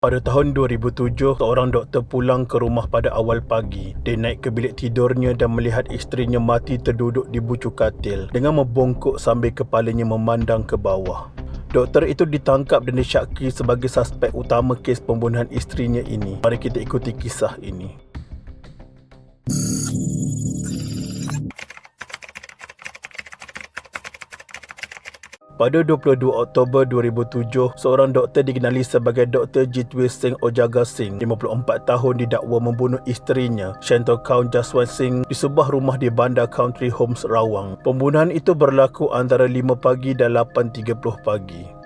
Pada tahun 2007, seorang doktor pulang ke rumah pada awal pagi. Dia naik ke bilik tidurnya dan melihat isterinya mati terduduk di bucu katil dengan membongkok sambil kepalanya memandang ke bawah. Doktor itu ditangkap dan disyaki sebagai suspek utama kes pembunuhan isterinya ini. Mari kita ikuti kisah ini. Pada 22 Oktober 2007, seorang doktor dikenali sebagai Dr. Jitwir Singh Ojaga Singh, 54 tahun, didakwa membunuh isterinya, Shanto Kaur Jaswant Singh, di sebuah rumah di Bandar Country Homes, Rawang. Pembunuhan itu berlaku antara 5 pagi dan 8.30 pagi.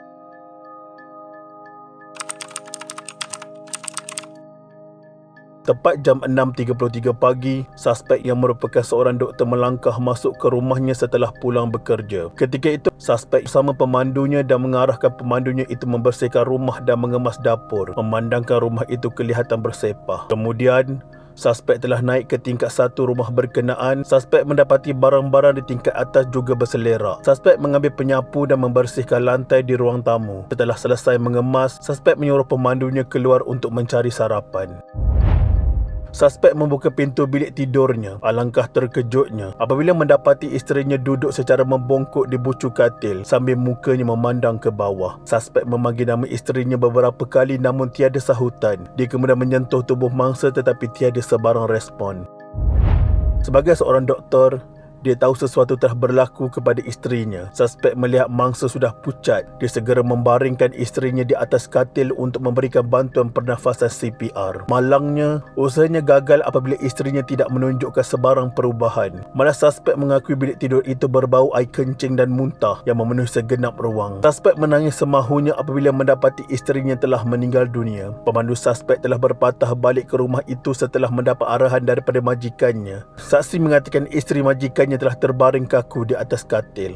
Tepat jam 6.33 pagi, suspek yang merupakan seorang doktor melangkah masuk ke rumahnya setelah pulang bekerja. Ketika itu, suspek bersama pemandunya dan mengarahkan pemandunya itu membersihkan rumah dan mengemas dapur, memandangkan rumah itu kelihatan bersepah. Kemudian, suspek telah naik ke tingkat 1 rumah berkenaan. Suspek mendapati barang-barang di tingkat atas juga berselerak. Suspek mengambil penyapu dan membersihkan lantai di ruang tamu. Setelah selesai mengemas, suspek menyuruh pemandunya keluar untuk mencari sarapan. Suspek membuka pintu bilik tidurnya. Alangkah terkejutnya apabila mendapati isterinya duduk secara membongkok di bucu katil sambil mukanya memandang ke bawah. Suspek memanggil nama isterinya beberapa kali namun tiada sahutan. Dia kemudian menyentuh tubuh mangsa tetapi tiada sebarang respon. Sebagai seorang doktor, dia tahu sesuatu telah berlaku kepada isterinya. Suspek melihat mangsa sudah pucat. Dia segera membaringkan isterinya di atas katil untuk memberikan bantuan pernafasan CPR. Malangnya, usahanya gagal apabila isterinya tidak menunjukkan sebarang perubahan. Malah suspek mengakui bilik tidur itu berbau air kencing dan muntah yang memenuhi segenap ruang. Suspek menangis semahunya apabila mendapati isterinya telah meninggal dunia. Pemandu suspek telah berpatah balik ke rumah itu setelah mendapat arahan daripada majikannya. Saksi mengatakan isteri majikannya telah terbaring kaku di atas katil.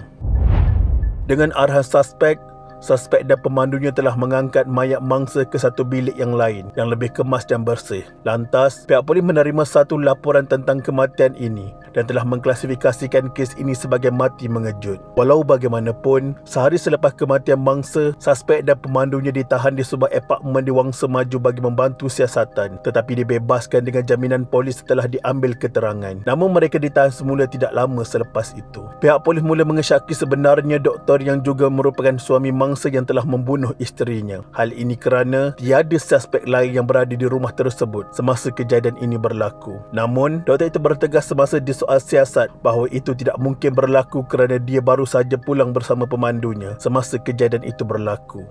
Dengan arahan suspek dan pemandunya telah mengangkat mayat mangsa ke satu bilik yang lain yang lebih kemas dan bersih. Lantas, pihak polis menerima satu laporan tentang kematian ini dan telah mengklasifikasikan kes ini sebagai mati mengejut. Walau bagaimanapun, sehari selepas kematian mangsa, suspek dan pemandunya ditahan di sebuah apartmen di Wangsa Maju bagi membantu siasatan, tetapi dibebaskan dengan jaminan polis setelah diambil keterangan. Namun mereka ditahan semula tidak lama selepas itu. Pihak polis mula mengesyaki sebenarnya doktor yang juga merupakan suami mangsa yang telah membunuh isterinya. Hal ini kerana tiada suspek lain yang berada di rumah tersebut semasa kejadian ini berlaku. Namun, doktor itu bertegas semasa soal siasat bahawa itu tidak mungkin berlaku kerana dia baru saja pulang bersama pemandunya semasa kejadian itu berlaku.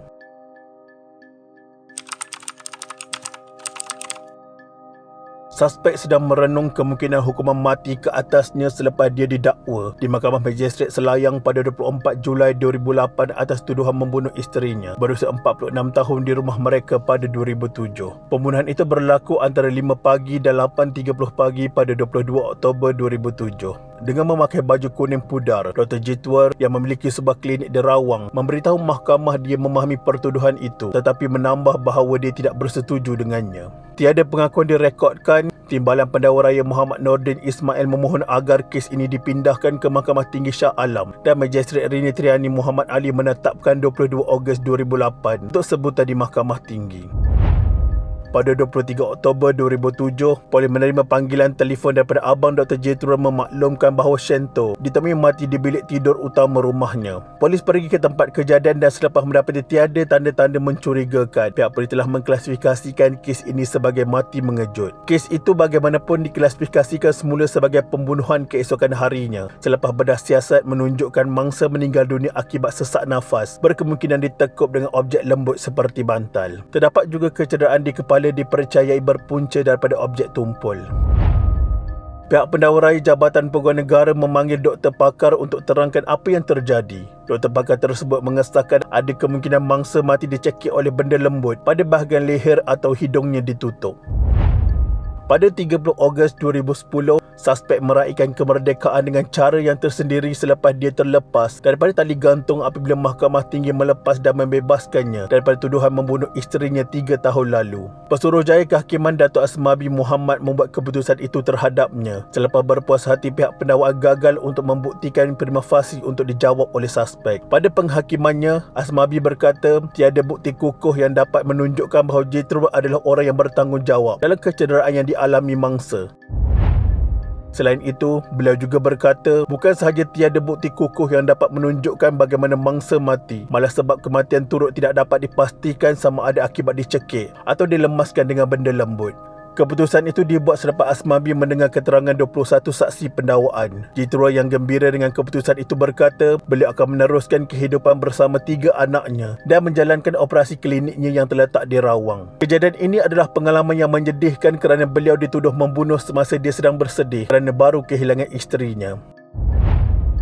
Suspek sedang merenung kemungkinan hukuman mati ke atasnya selepas dia didakwa di Mahkamah Magistrate Selayang pada 24 Julai 2008 atas tuduhan membunuh isterinya berusia 46 tahun di rumah mereka pada 2007. Pembunuhan itu berlaku antara 5 pagi dan 8.30 pagi pada 22 Oktober 2007. Dengan memakai baju kuning pudar, Dr. Jitwir yang memiliki sebuah klinik di Rawang memberitahu mahkamah dia memahami pertuduhan itu tetapi menambah bahawa dia tidak bersetuju dengannya. Tiada pengakuan direkodkan. Timbalan Pendakwa Raya Muhammad Nordin Ismail memohon agar kes ini dipindahkan ke Mahkamah Tinggi Shah Alam dan Magistrate Rini Triani Muhammad Ali menetapkan 22 Ogos 2008 untuk sebutan di Mahkamah Tinggi. Pada 23 Oktober 2007, polis menerima panggilan telefon daripada abang Dr. Jitwir memaklumkan bahawa Shanto ditemui mati di bilik tidur utama rumahnya. Polis pergi ke tempat kejadian dan selepas mendapati tiada tanda-tanda mencurigakan, pihak polis telah mengklasifikasikan kes ini sebagai mati mengejut. Kes itu bagaimanapun diklasifikasikan semula sebagai pembunuhan keesokan harinya selepas bedah siasat menunjukkan mangsa meninggal dunia akibat sesak nafas, berkemungkinan ditekuk dengan objek lembut seperti bantal. Terdapat juga kecederaan di kepala dipercayai berpunca daripada objek tumpul. Pihak Pendakwa Raya Jabatan Peguam Negara memanggil doktor pakar untuk terangkan apa yang terjadi. Doktor pakar tersebut mengesahkan ada kemungkinan mangsa mati dicekik oleh benda lembut pada bahagian leher atau hidungnya ditutup. Pada 30 Ogos 2010, suspek meraihkan kemerdekaan dengan cara yang tersendiri selepas dia terlepas daripada tali gantung apabila Mahkamah Tinggi melepas dan membebaskannya daripada tuduhan membunuh isterinya 3 tahun lalu. Pesuruhjaya Kehakiman Datuk Asmabi Muhammad membuat keputusan itu terhadapnya selepas berpuas hati pihak pendakwaan gagal untuk membuktikan prima facie untuk dijawab oleh suspek. Pada penghakimannya, Asmabi berkata tiada bukti kukuh yang dapat menunjukkan bahawa Jethro adalah orang yang bertanggungjawab dalam kecederaan yang dialami mangsa. Selain itu, beliau juga berkata bukan sahaja tiada bukti kukuh yang dapat menunjukkan bagaimana mangsa mati, malah sebab kematian turut tidak dapat dipastikan sama ada akibat dicekik atau dilemaskan dengan benda lembut. Keputusan itu dibuat selepas Asmabi mendengar keterangan 21 saksi pendakwaan. Jethro yang gembira dengan keputusan itu berkata beliau akan meneruskan kehidupan bersama 3 anaknya dan menjalankan operasi kliniknya yang terletak di Rawang. Kejadian ini adalah pengalaman yang menyedihkan kerana beliau dituduh membunuh semasa dia sedang bersedih kerana baru kehilangan isterinya.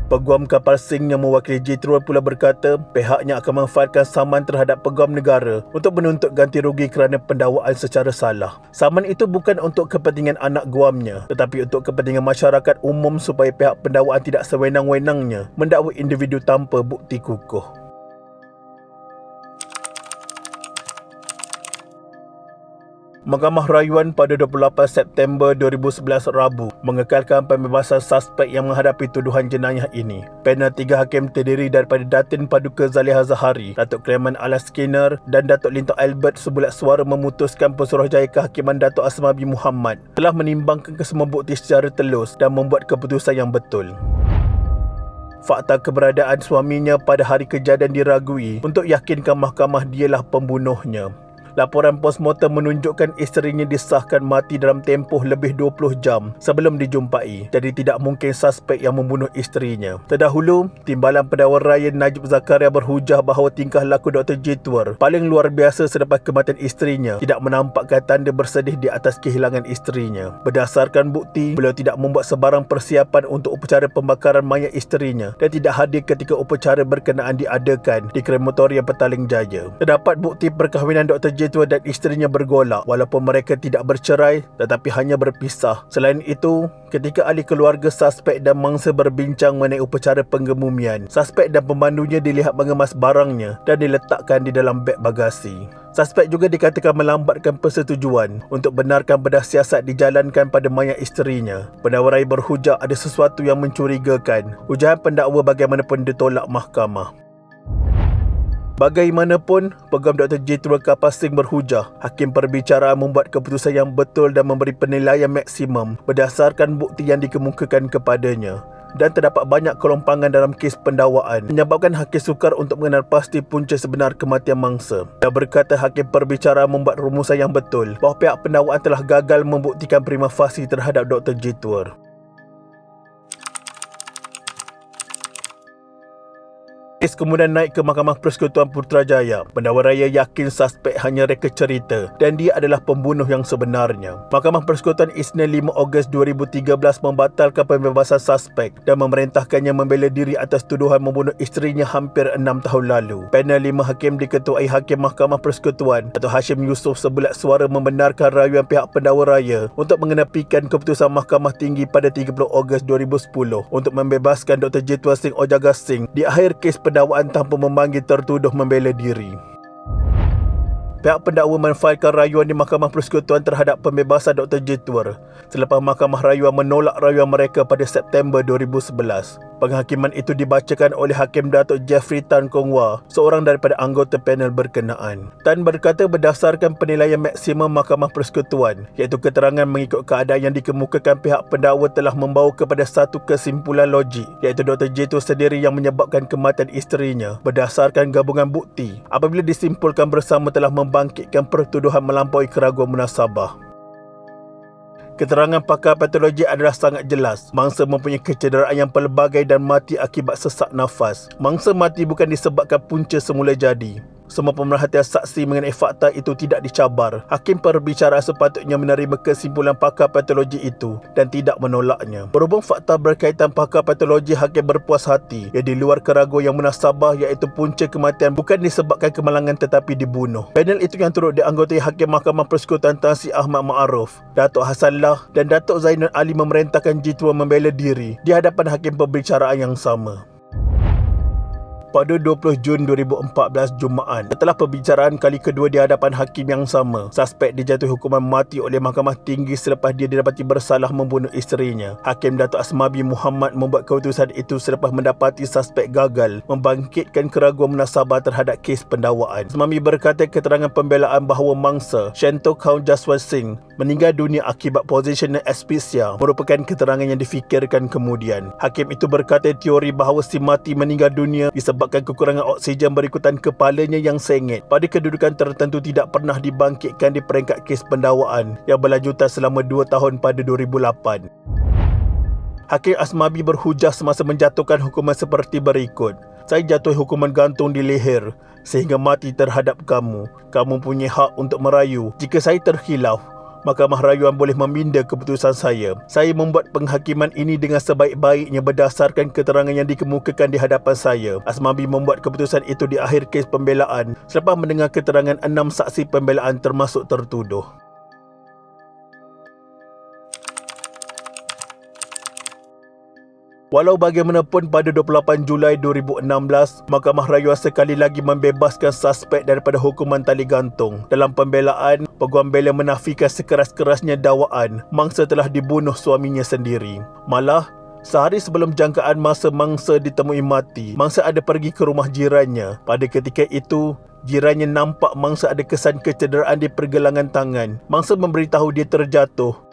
Peguam kapal Sing yang mewakili Jethro pula berkata pihaknya akan memanfaatkan saman terhadap peguam negara untuk menuntut ganti rugi kerana pendakwaan secara salah. Saman itu bukan untuk kepentingan anak guamnya, tetapi untuk kepentingan masyarakat umum supaya pihak pendakwaan tidak sewenang-wenangnya mendakwa individu tanpa bukti kukuh. Mahkamah Rayuan pada 28 September 2011 Rabu mengekalkan pembebasan suspek yang menghadapi tuduhan jenayah ini. Panel 3 hakim terdiri daripada Datin Paduka Zaliha Zahari, Datuk Clement Alas Skinner dan Datuk Linto Albert sebulat suara memutuskan Pesuruhjaya Kehakiman Datuk Asmabi Muhammad telah menimbangkan kesemua bukti secara telus dan membuat keputusan yang betul. Fakta keberadaan suaminya pada hari kejadian diragui untuk yakinkan mahkamah dialah pembunuhnya. Laporan postmortem menunjukkan isterinya disahkan mati dalam tempoh lebih 20 jam sebelum dijumpai. Jadi tidak mungkin suspek yang membunuh isterinya. Terdahulu, Timbalan Pendakwa Raya Najib Zakaria berhujah bahawa tingkah laku Dr. Jethro paling luar biasa selepas kematian isterinya tidak menampakkan tanda bersedih di atas kehilangan isterinya. Berdasarkan bukti, beliau tidak membuat sebarang persiapan untuk upacara pembakaran mayat isterinya dan tidak hadir ketika upacara berkenaan diadakan di krematorium Petaling Jaya. Terdapat bukti perkahwinan Dr. Jethro dan isterinya bergolak walaupun mereka tidak bercerai tetapi hanya berpisah. Selain itu, ketika ahli keluarga suspek dan mangsa berbincang mengenai upacara penggemumian, suspek dan pemandunya dilihat mengemas barangnya dan diletakkan di dalam beg bagasi. Suspek juga dikatakan melambatkan persetujuan untuk benarkan bedah siasat dijalankan pada mayat isterinya. Pendakwa raya berhujah ada sesuatu yang mencurigakan. Ujahan pendakwa bagaimanapun ditolak mahkamah. Bagaimanapun, Peguam Dr. Jethro Kapal Sing berhujah, hakim perbicaraan membuat keputusan yang betul dan memberi penilaian maksimum berdasarkan bukti yang dikemukakan kepadanya. Dan terdapat banyak kelompangan dalam kes pendakwaan menyebabkan hakim sukar untuk mengenal pasti punca sebenar kematian mangsa. Dia berkata hakim perbicaraan membuat rumusan yang betul bahawa pihak pendakwaan telah gagal membuktikan prima facie terhadap Dr. Jethro. Kes kemudian naik ke Mahkamah Persekutuan Putrajaya. Pendakwa raya yakin suspek hanya reka cerita dan dia adalah pembunuh yang sebenarnya. Mahkamah Persekutuan Isnin 5 Ogos 2013 membatalkan pembebasan suspek dan memerintahkannya membela diri atas tuduhan membunuh isterinya hampir 6 tahun lalu. Panel 5 hakim diketuai Hakim Mahkamah Persekutuan Datuk Hashim Yusof sebulat suara membenarkan rayuan pihak pendakwa raya untuk mengenepikan keputusan Mahkamah Tinggi pada 30 Ogos 2010 untuk membebaskan Dr. Jethro Singh Ojaga Singh di akhir kes pendakwaan tanpa memanggil tertuduh membela diri. Pihak pendakwa menfailkan rayuan di Mahkamah Persekutuan terhadap pembebasan Dr. Jethro selepas Mahkamah Rayuan menolak rayuan mereka pada September 2011. Penghakiman itu dibacakan oleh Hakim Datuk Jeffrey Tan Kong Wah, seorang daripada anggota panel berkenaan. Tan berkata berdasarkan penilaian maksimum Mahkamah Persekutuan, iaitu keterangan mengikut keadaan yang dikemukakan pihak pendakwa telah membawa kepada satu kesimpulan logik, iaitu Dr. Jethro sendiri yang menyebabkan kematian isterinya berdasarkan gabungan bukti apabila disimpulkan bersama telah membangkitkan pertuduhan melampaui keraguan munasabah. Keterangan pakar patologi adalah sangat jelas. Mangsa mempunyai kecederaan yang pelbagai dan mati akibat sesak nafas. Mangsa mati bukan disebabkan punca semula jadi. Semua pemerhatian saksi mengenai fakta itu tidak dicabar. Hakim perbicaraan sepatutnya menerima kesimpulan pakar patologi itu dan tidak menolaknya. Berhubung fakta berkaitan pakar patologi, hakim berpuas hati ia di luar keraguan yang munasabah, iaitu punca kematian bukan disebabkan kemalangan tetapi dibunuh. Panel itu yang turut dianggotai Hakim Mahkamah Persekutuan Tan Sri Ahmad Ma'aruf, Datuk Hassan Lah dan Datuk Zainul Ali memerintahkan Jitua membela diri di hadapan hakim perbicaraan yang sama. Pada 20 Jun 2014 Jumaat, setelah perbicaraan kali kedua di hadapan hakim yang sama, suspek dijatuhi hukuman mati oleh Mahkamah Tinggi selepas dia didapati bersalah membunuh isterinya. Hakim Datuk Asmabi Muhammad membuat keputusan itu selepas mendapati suspek gagal membangkitkan keraguan munasabah terhadap kes pendakwaan. Asmabi berkata keterangan pembelaan bahawa mangsa Shanto Kaun Jaswant Singh meninggal dunia akibat positional asphyxia merupakan keterangan yang difikirkan kemudian. Hakim itu berkata teori bahawa si mati meninggal dunia disebabkan kekurangan oksigen berikutan kepalanya yang sengit pada kedudukan tertentu tidak pernah dibangkitkan di peringkat kes pendakwaan yang berlanjutan selama 2 tahun pada 2008. Hakim Asmabi berhujah semasa menjatuhkan hukuman seperti berikut. Saya jatuhi hukuman gantung di leher sehingga mati terhadap kamu. Kamu punya hak untuk merayu. Jika saya terkhilaf, Mahkamah Rayuan boleh meminda keputusan saya. Saya membuat penghakiman ini dengan sebaik-baiknya berdasarkan keterangan yang dikemukakan di hadapan saya. Asmabi membuat keputusan itu di akhir kes pembelaan selepas mendengar keterangan 6 saksi pembelaan termasuk tertuduh. Walau bagaimanapun, pada 28 Julai 2016, Mahkamah Rayuan sekali lagi membebaskan suspek daripada hukuman tali gantung. Dalam pembelaan, peguam bela menafikan sekeras-kerasnya dakwaan mangsa telah dibunuh suaminya sendiri. Malah, sehari sebelum jangkaan masa mangsa ditemui mati, mangsa ada pergi ke rumah jirannya. Pada ketika itu, jirannya nampak mangsa ada kesan kecederaan di pergelangan tangan. Mangsa memberitahu dia terjatuh.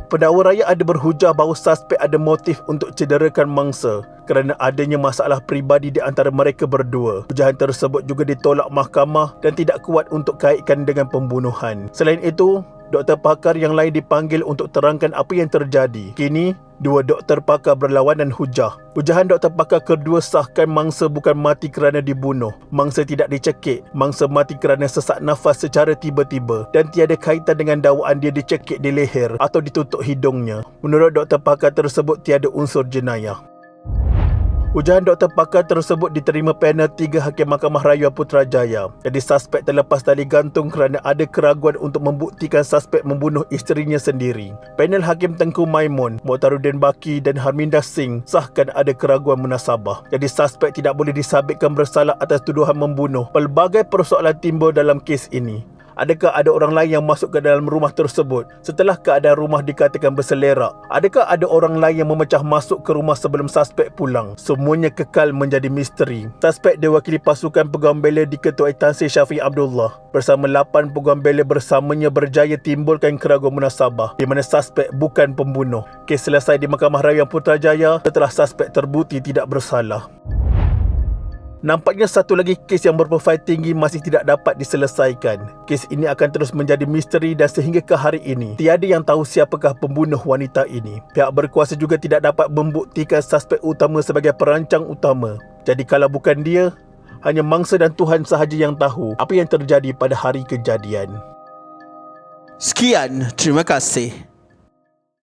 Pendakwa raya ada berhujah bahawa suspek ada motif untuk cederakan mangsa kerana adanya masalah peribadi di antara mereka berdua. Hujahan tersebut juga ditolak mahkamah dan tidak kuat untuk kaitkan dengan pembunuhan. Selain itu, doktor pakar yang lain dipanggil untuk terangkan apa yang terjadi. Kini, 2 doktor pakar berlawanan hujah. Hujahan doktor pakar kedua sahkan mangsa bukan mati kerana dibunuh. Mangsa tidak dicekik. Mangsa mati kerana sesak nafas secara tiba-tiba dan tiada kaitan dengan dakwaan dia dicekik di leher atau ditutup hidungnya. Menurut doktor pakar tersebut, tiada unsur jenayah. Hujahan doktor pakar tersebut diterima panel 3 Hakim Mahkamah Rayuan Putrajaya. Jadi suspek terlepas tali gantung kerana ada keraguan untuk membuktikan suspek membunuh isterinya sendiri. Panel Hakim Tengku Maimun, Mokhtaruddin Baki dan Harminda Singh sahkan ada keraguan munasabah. Jadi suspek tidak boleh disabitkan bersalah atas tuduhan membunuh. Pelbagai persoalan timbul dalam kes ini. Adakah ada orang lain yang masuk ke dalam rumah tersebut setelah keadaan rumah dikatakan berselerak? Adakah ada orang lain yang memecah masuk ke rumah sebelum suspek pulang? Semuanya kekal menjadi misteri. Suspek diwakili pasukan peguam bela diketuai Tan Sri Syafiq Abdullah bersama 8 peguam bela bersamanya berjaya timbulkan keraguan munasabah di mana suspek bukan pembunuh. Kes selesai di Mahkamah Rayuan Putrajaya setelah suspek terbukti tidak bersalah. Nampaknya satu lagi kes yang berprofil tinggi masih tidak dapat diselesaikan. Kes ini akan terus menjadi misteri dan sehingga ke hari ini, tiada yang tahu siapakah pembunuh wanita ini. Pihak berkuasa juga tidak dapat membuktikan suspek utama sebagai perancang utama. Jadi kalau bukan dia, hanya mangsa dan Tuhan sahaja yang tahu apa yang terjadi pada hari kejadian. Sekian, terima kasih.